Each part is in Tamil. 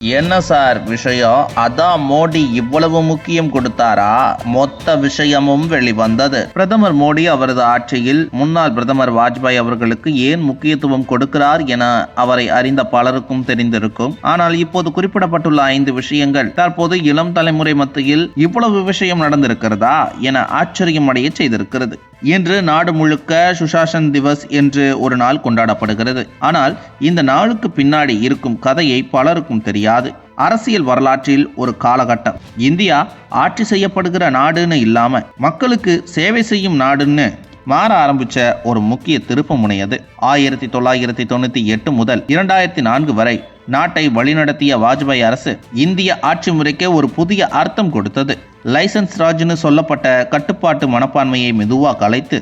என்ன சார் விஷயம்? அதான் மோடி இவ்வளவு முக்கியம் கொடுத்தாரா? மொத்த விஷயமும் வெளிவந்தது. பிரதமர் மோடி அவரது ஆட்சியில் முன்னாள் பிரதமர் வாஜ்பாய் அவர்களுக்கு ஏன் முக்கியத்துவம் கொடுக்கிறார் என அவரை அறிந்த பலருக்கும் தெரிந்திருக்கும். ஆனால் இப்போது குறிப்பிடப்பட்டுள்ள 5 விஷயங்கள் தற்போது இளம் தலைமுறை மத்தியில் இவ்வளவு விஷயம் நடந்திருக்கிறதா என ஆச்சரியம் அடைய செய்திருக்கிறது. இன்று நாடு முழுக்க சுஷாசன் திவஸ் என்று ஒரு நாள் கொண்டாடப்படுகிறது. ஆனால் இந்த நாளுக்கு பின்னாடி இருக்கும் கதையை பலருக்கும் தெரியாது. அரசியல் வரலாற்றில் ஒரு காலகட்டம் இந்தியா ஆட்சி செய்யப்படுகிற நாடுன்னு இல்லாம மக்களுக்கு சேவை செய்யும் நாடுன்னு மாற ஆரம்பிச்ச ஒரு முக்கிய திருப்பு முனையது. 1998 முதல் 2004 வரை நாட்டை வழிநடத்திய வாஜ்பாய் அரசு இந்திய ஆட்சி முறைக்கே ஒரு புதிய அர்த்தம் கொடுத்தது. லைசன்ஸ் ராஜ்னு சொல்லப்பட்ட கட்டுப்பாட்டு மனப்பான்மையை மெதுவாக கலைத்து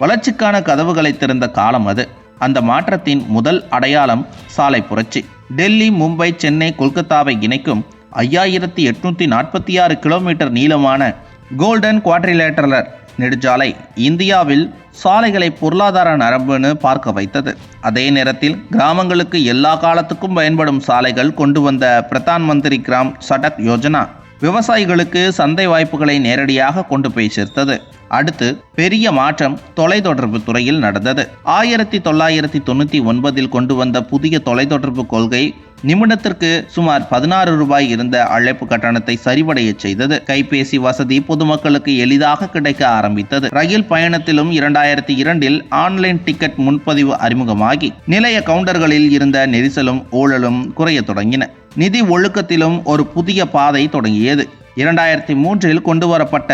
வளர்ச்சிக்கான கதவுகளை திறந்த காலம் அது. அந்த மாற்றத்தின் முதல் அடையாளம் சாலை புரட்சி. டெல்லி, மும்பை, சென்னை, கொல்கத்தாவை இணைக்கும் 5846 கிலோமீட்டர் நீளமான கோல்டன் குவாட்ரிலேட்டரல் நெடுஞ்சாலை இந்தியாவில் சாலைகளை பொருளாதார நரம்புன்னு பார்க்க வைத்தது. அதே நேரத்தில் கிராமங்களுக்கு எல்லா காலத்துக்கும் பயன்படும் சாலைகள் கொண்டு வந்த பிரதான் மந்திரி கிராம் சடக் யோஜனா விவசாயிகளுக்கு சந்தை வாய்ப்புகளை நேரடியாக கொண்டு போய் சேர்த்தது. அடுத்து பெரிய மாற்றம் தொலைத்தொடர்பு துறையில் நடந்தது. 1999 கொண்டு வந்த புதிய தொலைத்தொடர்பு கொள்கை நிமிடத்திற்கு சுமார் 16 ரூபாய் இருந்த அழைப்பு கட்டணத்தை சரிவடைய செய்தது. கைபேசி வசதி பொதுமக்களுக்கு எளிதாக கிடைக்க ஆரம்பித்தது. ரயில் பயணத்திலும் 2002 ஆன்லைன் டிக்கெட் முன்பதிவு அறிமுகமாகி நிலைய கவுண்டர்களில் இருந்த நெரிசலும் ஊழலும் குறைய தொடங்கின. நிதி ஒழுக்கத்திலும் ஒரு புதிய பாதை தொடங்கியது. 2003 கொண்டு வரப்பட்ட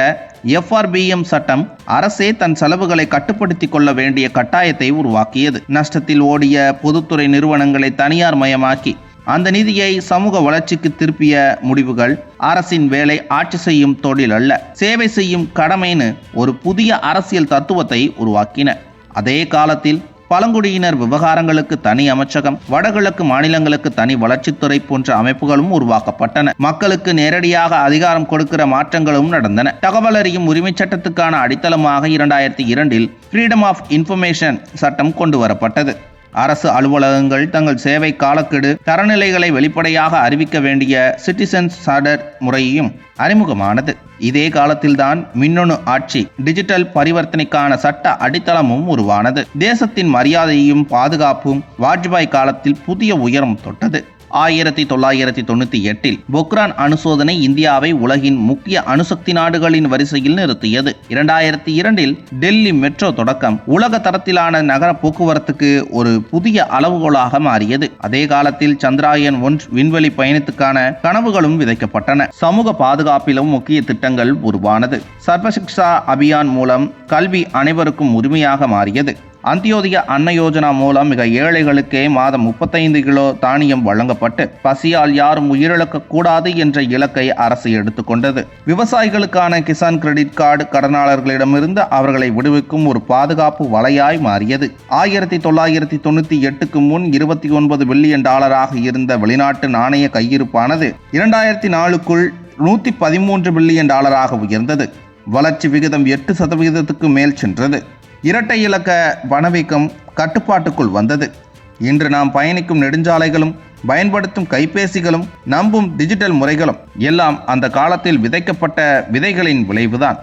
FRBM சட்டம் அரசே தன் செலவுகளை கட்டுப்படுத்தி கொள்ள வேண்டிய கட்டாயத்தை உருவாக்கியது. நஷ்டத்தில் ஓடிய பொதுத்துறை நிறுவனங்களை தனியார் மயமாக்கி அந்த நிதியை சமூக வளர்ச்சிக்கு திருப்பிய முடிவுகள் அரசின் வேலை ஆட்சி செய்யும் தொழில் அல்ல, சேவை செய்யும் கடமைன்னு ஒரு புதிய அரசியல் தத்துவத்தை உருவாக்கின. அதே காலத்தில் பழங்குடியினர் விவகாரங்களுக்கு தனி அமைச்சகம், வடகிழக்கு மாநிலங்களுக்கு தனி வளர்ச்சித்துறை போன்ற அமைப்புகளும் உருவாக்கப்பட்டன. மக்களுக்கு நேரடியாக அதிகாரம் கொடுக்கிற மாற்றங்களும் நடந்தன. தகவல் அறியும் உரிமை சட்டத்துக்கான அடித்தளமாக 2002 ஃப்ரீடம் ஆஃப் இன்ஃபர்மேஷன் சட்டம் கொண்டு வரப்பட்டது. அரசு அலுவலகங்கள் தங்கள் சேவை காலக்கெடு தரநிலைகளை வெளிப்படையாக அறிவிக்க வேண்டிய சிட்டிசன்ஸ் சார்ட்டர் முறையும் அறிமுகமானது. இதே காலத்தில்தான் மின்னணு ஆட்சி, டிஜிட்டல் பரிவர்த்தனைக்கான சட்ட அடித்தளமும் உருவானது. தேசத்தின் மரியாதையும் பாதுகாப்பும் வாஜ்பாய் காலத்தில் புதிய உயரம் தொட்டது. 1998 பொக்ரான் அணுசோதனை இந்தியாவை உலகின் முக்கிய அணுசக்தி நாடுகளின் வரிசையில் நிறுத்தியது. 2002 டெல்லி மெட்ரோ தொடக்கம் உலக தரத்திலான நகர போக்குவரத்துக்கு ஒரு புதிய அளவுகோலாக மாறியது. அதே காலத்தில் சந்திராயன் 1 விண்வெளி பயணத்துக்கான கனவுகளும் விதைக்கப்பட்டன. சமூக பாதுகாப்பிலும் முக்கிய திட்டங்கள் உருவானது. சர்வசிக்ஷா அபியான் மூலம் கல்வி அனைவருக்கும் உரிமையாக மாறியது. அந்தியோதய அன்ன யோஜனா மூலம் மிக ஏழைகளுக்கே மாதம் 35 கிலோ தானியம் வழங்கப்பட்டு பசியால் யாரும் உயிரிழக்க கூடாது என்ற இலக்கை அரசு எடுத்துக்கொண்டது. விவசாயிகளுக்கான கிசான் கிரெடிட் கார்டு கடனாளர்களிடமிருந்து அவர்களை விடுவிக்கும் ஒரு பாதுகாப்பு வலையாய் மாறியது. 1998 முன் $29 பில்லியன் இருந்த வெளிநாட்டு நாணய கையிருப்பானது 2004 $113 பில்லியன் உயர்ந்தது. வளர்ச்சி விகிதம் 8% மேல் சென்றது. இரட்டை இலக்க பணவீக்கம் கட்டுப்பாட்டுக்குள் வந்தது. இன்று நாம் பயணிக்கும் நெடுஞ்சாலைகளும் பயன்படுத்தும் கைபேசிகளும் நம்பும் டிஜிட்டல் முறைகளும் எல்லாம் அந்த காலத்தில் விதைக்கப்பட்ட விதைகளின் விளைவுதான்.